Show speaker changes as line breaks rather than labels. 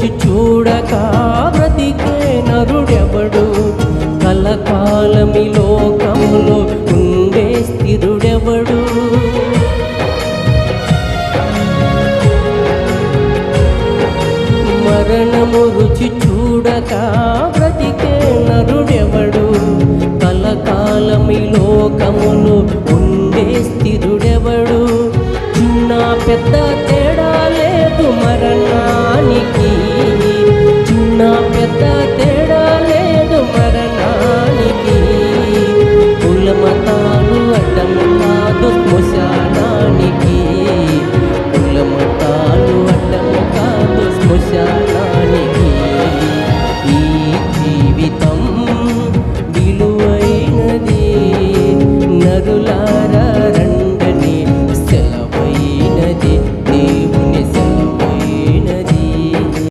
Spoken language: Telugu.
రుచి చూడక బ్రతికే నరుడెవడు? కలకాలమి లోకములో ఉండే స్థిరుడెవడు? మరణము రుచి చూడక బ్రతికే నరుడెవడు? కలకాలమి లోకములో ఉండే స్థిరుడెవడు? చిన్న పెద్ద తేడా లేదు మరణానికి, చిన్న పెద్ద తేడా